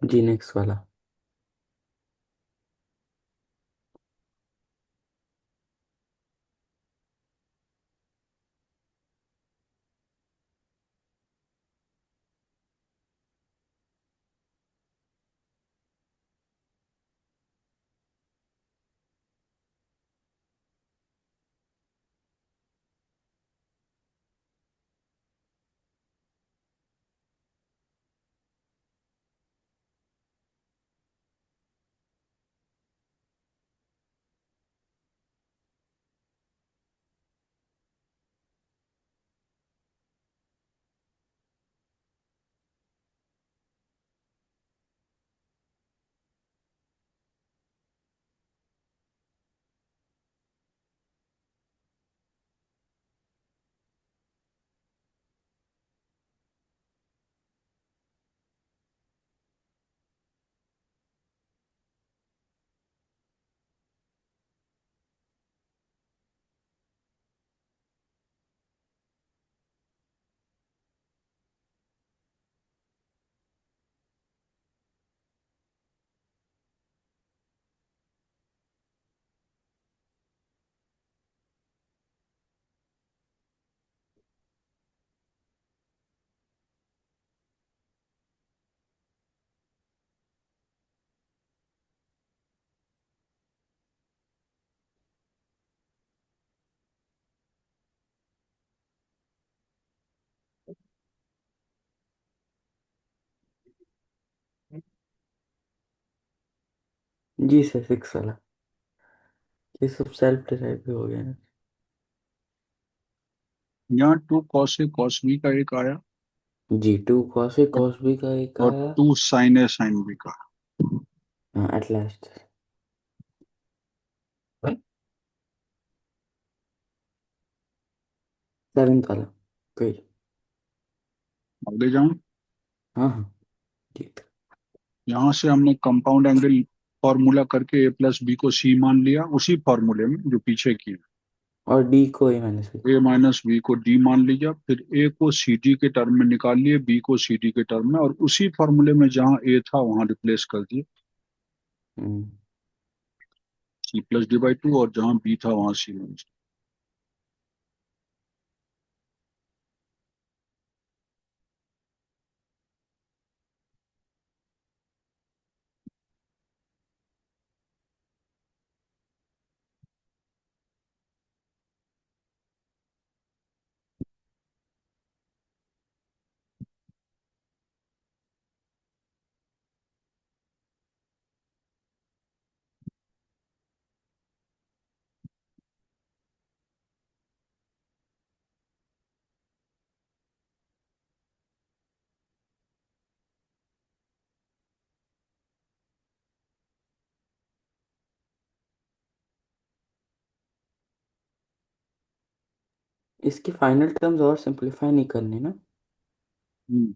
जी नेक्स्ट वाला। जी सर सिक्स वाला। ये सब सेल्फ डिराइव भी हो गया है। यहाँ two cos A cos B का एक आया, जी टू कॉस ए और, कॉस बी का एक और आया। Two sine A sine B का। हाँ एट लास्ट। सेवेंथ वाला। कोई। आगे जाऊं? हाँ हाँ। जी। यहाँ से हमने कंपाउंड एंगल फॉर्मूला करके ए प्लस बी को सी मान लिया, उसी फॉर्मूले में जो पीछे की। और डी को ए माइनस बी। ए माइनस बी को डी मान लिया, फिर ए को सी डी के टर्म में निकाल लिए, बी को सी डी के टर्म में, और उसी फॉर्मूले में जहाँ ए था वहां रिप्लेस कर दिए, हम्म। C plus D by two, और जहाँ बी था वहां सी माइनस। इसकी फाइनल टर्म्स और सिंपलीफाई नहीं करनी ना। हम्म।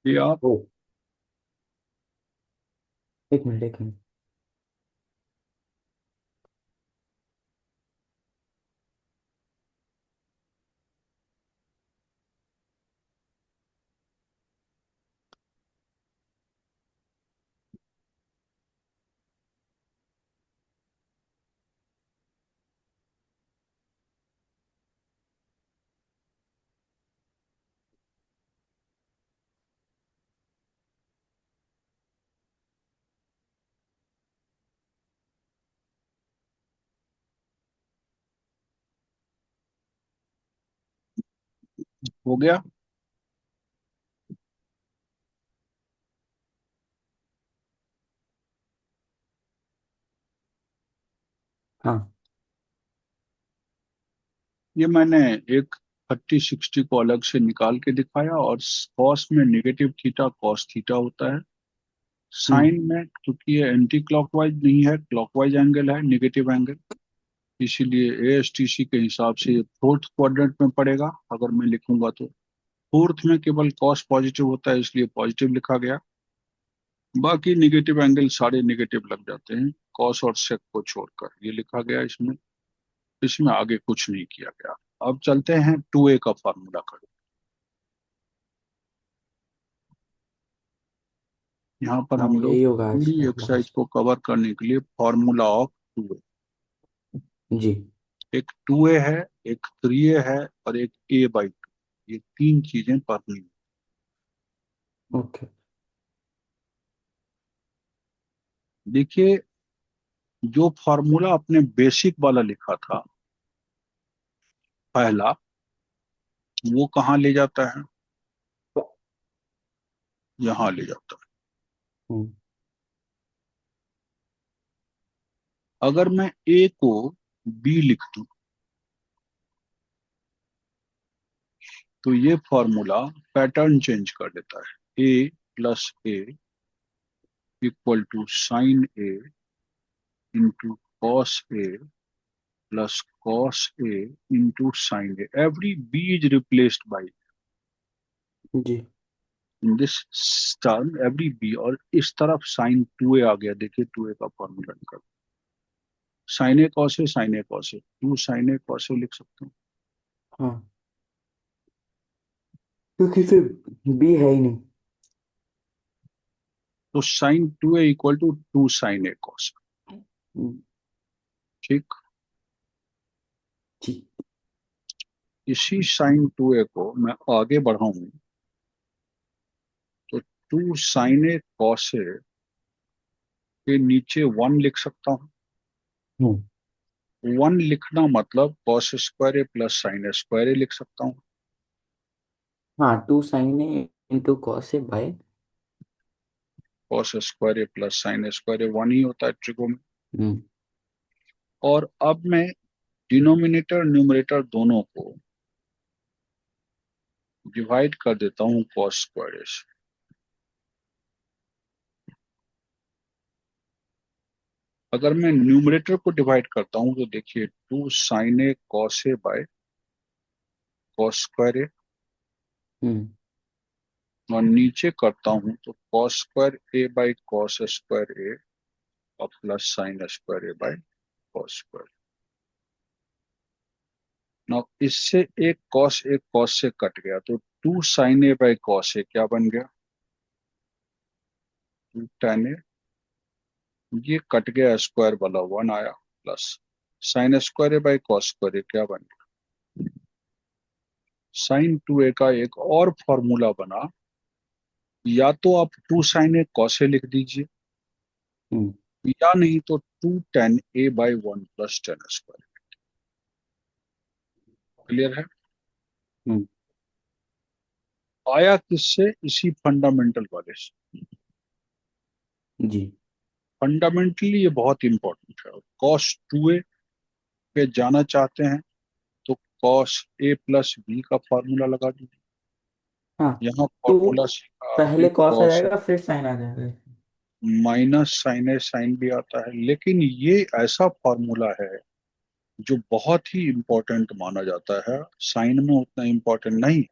ये आप। ओ एक मिनट एक मिनट। हो गया। हाँ। ये मैंने एक 30 60 को अलग से निकाल के दिखाया, और कॉस में नेगेटिव थीटा कॉस थीटा होता है। हम्म। साइन में क्योंकि ये एंटी क्लॉकवाइज नहीं है, क्लॉकवाइज एंगल है, नेगेटिव एंगल, इसीलिए एएसटीसी के हिसाब से ये फोर्थ क्वाड्रेंट में पड़ेगा अगर मैं लिखूंगा तो। फोर्थ में केवल कॉस पॉजिटिव होता है, इसलिए पॉजिटिव लिखा गया। बाकी नेगेटिव एंगल सारे नेगेटिव लग जाते हैं, कॉस और सेक को छोड़कर ये लिखा गया इसमें। इसमें आगे कुछ नहीं किया गया। अब चलते हैं 2a का फार्मूला करें। यहाँ पर हाँ, हम लोग यही होगा आज पूरी का एक्सरसाइज क्लास। को कवर करने के लिए फार्मूला ऑफ 2a, जी। एक 2a है, एक 3a है, और एक a/2, ये तीन चीजें पढ़नी है। ओके। देखिए, जो फार्मूला अपने बेसिक वाला लिखा था पहला, वो कहाँ ले जाता है? यहाँ ले जाता हम्म। है। अगर मैं a को b लिख दूं तो ये फॉर्मूला पैटर्न चेंज कर देता है। a+a equal to sine a into cos a plus cos a into sine a। Every b is replaced by जी। In this term every b, और इस तरफ साइन 2a आ गया। देखिए 2a का फॉर्मूला निकल, sign A cos A, sine A cos A, 2 sine A cos ए लिख सकते हैं। हाँ, क्योंकि फिर बी है ही नहीं। तो sine 2a equal to 2 sine A cos. हम्म। ठीक। जी। इसी साइन 2a को मैं आगे बढ़ाऊं तो 2 साइन ए कॉस ए के नीचे 1 लिख सकता हूँ। हम्म। 1 लिखना मतलब cos square A plus sine square A लिख सकता हूँ। हाँ, 2 sin A into cos A by. Cos square A plus sine square A 1 ही होता है ट्रिगो में। हम्म। और अब मैं डिनोमिनेटर न्यूमरेटर दोनों को डिवाइड कर देता हूँ कॉस स्क्वायर ए से। अगर मैं न्यूमरेटर को डिवाइड करता हूँ तो देखिए 2 sine A cos A by cos square A, हम्म। और नीचे करता हूँ तो cos square A by cos square A और plus sine square A by cos square. Now इससे एक कॉस से कट गया, तो 2 sine A by cos A क्या बन गया? 2 tan ए। ये कट गया, स्क्वायर वाला 1 आया, plus sine square A by cos square A क्या बन गया? साइन 2a का एक और फॉर्मूला बना, या तो आप 2 साइन ए कॉस ए लिख दीजिए, हम्म। या नहीं तो 2 tan A by 1 plus tan square. Clear है? हम्म। आया किससे? इसी फंडामेंटल वाले से। जी। फंडामेंटली ये बहुत इंपॉर्टेंट है। कॉस 2a पे जाना चाहते हैं तो कॉस ए प्लस बी का फॉर्मूला लगा दीजिए। हाँ, यहाँ तो फॉर्मूला सीखा आपने पहले कॉस आ कॉस, जाएगा फिर साइन आ जाएगा। माइनस साइन ए साइन भी आता है, लेकिन ये ऐसा फॉर्मूला है जो बहुत ही इंपॉर्टेंट माना जाता है। साइन में उतना इंपॉर्टेंट नहीं,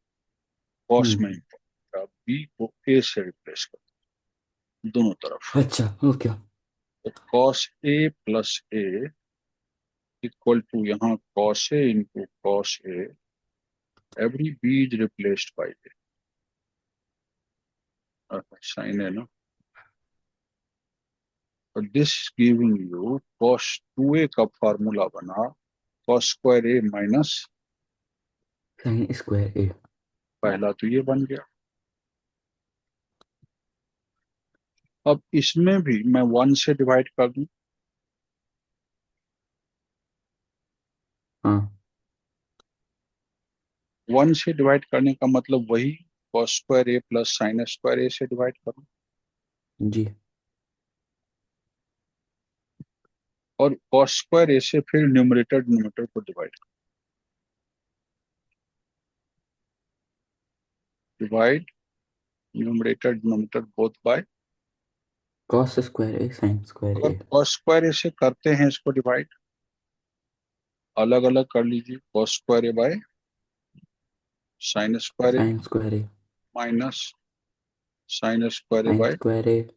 कॉस हम्म। में इंपॉर्टेंट। बी को ए से रिप्लेस कर दोनों तरफ। अच्छा, ओके। तो cos A plus A equal to यहाँ cos A into cos A, every B is replaced by A, sine है ना। तो this giving you cos 2a का फॉर्मूला बना cos square A minus, sine square ए। पहला तो ये बन गया। अब इसमें भी मैं 1 से डिवाइड कर दूं, हाँ। वन से डिवाइड करने का मतलब वही cos square A plus sine square A से डिवाइड करो। जी। और कॉस स्क्वायर ए से फिर न्यूमरेटर डिनोमिनेटर को divide numerator denominator both by. Cos square A sine square अगर ए। कॉस स्क्वायर ए से करते हैं इसको डिवाइड, अलग अलग कर लीजिए, cos square A by sine square A sine square A. Minus sine square A sine by square A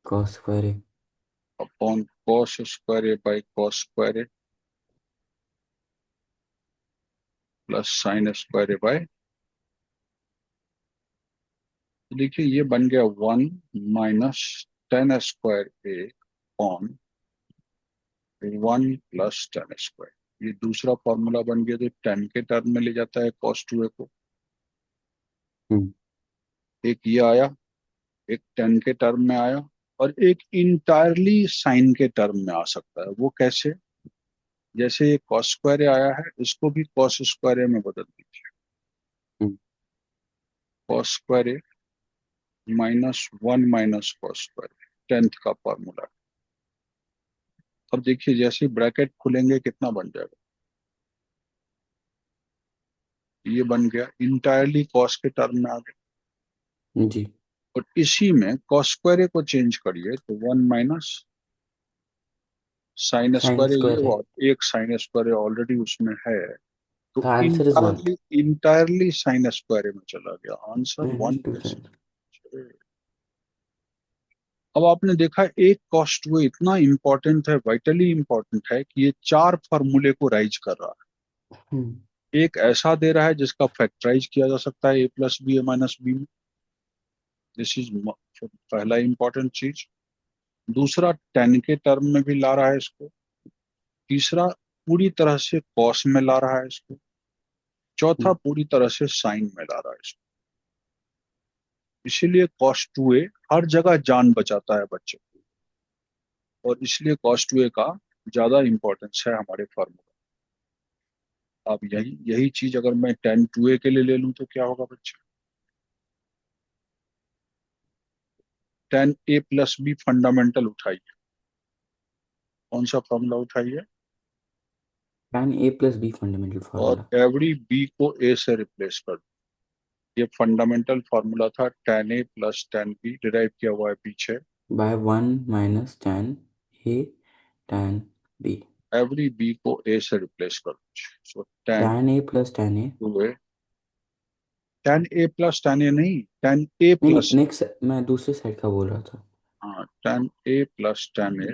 cos square A. Upon cos square A by cos square A plus sine square A by. देखिए ये बन गया 1 - tan square A upon 1 + tan square. ये दूसरा formula बन गया जो tan के टर्म में ले जाता है cos 2a को। हम्म। एक ये आया, एक tan के टर्म में आया, और एक इंटायरली साइन के टर्म में आ सकता है। वो कैसे? जैसे ये cos स्क्वायर ए आया है, इसको भी cos स्क्वायर ए में बदल दीजिए। हम्म। cos square A -1 - cos square, 10th का फॉर्मूला। अब देखिए जैसे ब्रैकेट खुलेंगे कितना बन जाएगा, ये बन गया इंटायरली कॉस के टर्म में आ गया। जी। और इसी में कॉस स्क्वायर ए को चेंज करिए तो 1 - साइन साइन स्क्वायर ए, ये स्क्वायर ए। वो एक साइन स्क्वायर ए ऑलरेडी उसमें है, तो the answer is one. Entirely sine square A में चला गया। आंसर वन -2 कैसे? साइन। अब आपने देखा एक कॉस टू इतना इंपॉर्टेंट है, वाइटली इंपॉर्टेंट है कि ये चार फॉर्मूले को राइज कर रहा हम्म। है। एक ऐसा दे रहा है जिसका फैक्टराइज किया जा सकता है a + b a - b में। दिस इज पहला इंपॉर्टेंट चीज। दूसरा टेन के टर्म में भी ला रहा है इसको। तीसरा पूरी तरह से कॉस में ला रहा है इसको। चौथा हम्म। पूरी तरह से साइन में ला रहा है इसको। इसीलिए कॉस टू ए हर जगह जान बचाता है बच्चे को, और इसलिए कॉस टू ए का ज्यादा इंपॉर्टेंस है हमारे फॉर्मूला। अब यही यही चीज अगर मैं टेन टू ए के लिए ले लूं तो क्या होगा बच्चे? tan a + b फंडामेंटल उठाइए। कौन सा फॉर्मूला उठाइए? tan a + b फंडामेंटल और फार्मूला। एवरी बी को ए से रिप्लेस कर दो। ये फंडामेंटल फॉर्मूला था, tan a + tan b derive किया हुआ है पीछे। By 1 - tan a tan b। Every B को ए से रिप्लेस कर दो। So tan tan a + tan a। Two A, tan a + tan a नहीं, tan a नहीं नहीं, प्लस, नेक्स्ट मैं दूसरे साइड का बोल रहा था। हाँ tan a + tan a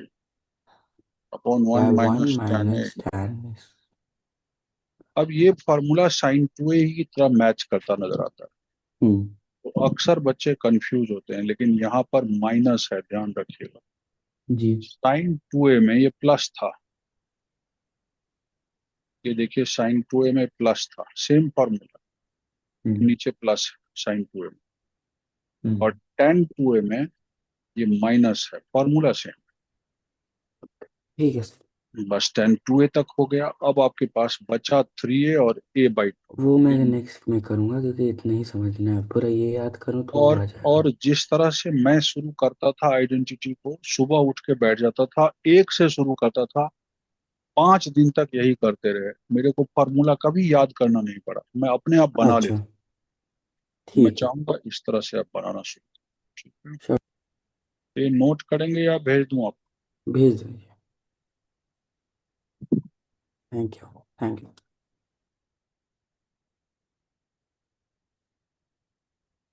upon bye 1 1 - tan a। - tan। अब ये फॉर्मूला साइन टू ए ही की तरह मैच करता नजर आता है, हम्म। तो अक्सर बच्चे कंफ्यूज होते हैं, लेकिन यहाँ पर माइनस है, ध्यान रखिएगा। जी। साइन टू ए में ये प्लस था, ये देखिए साइन टू ए में प्लस था, सेम फॉर्मूला, हम्म। नीचे प्लस है साइन टू ए में। और हम्म। टेन टू ए में ये माइनस है, फॉर्मूला सेम। ठीक है सर। बस टेन टू ए तक हो गया। अब आपके पास बचा 3a और a/2। वो मैं नेक्स्ट में करूँगा क्योंकि इतना ही समझना है, पूरा ये याद करूँ तो वो और आ और जाएगा। जिस तरह से मैं शुरू करता था आइडेंटिटी को, सुबह उठ के बैठ जाता था, एक से शुरू करता था, 5 दिन तक यही करते रहे, मेरे को फॉर्मूला कभी याद करना नहीं पड़ा, मैं अपने आप बना अच्छा। लेता। मैं ठीक है। चाहूंगा इस तरह से आप बनाना शुरू करें। ठीक श्योर। है, ये नोट करेंगे या भेज दूं आप? भेज दीजिए। Thank you. Thank you.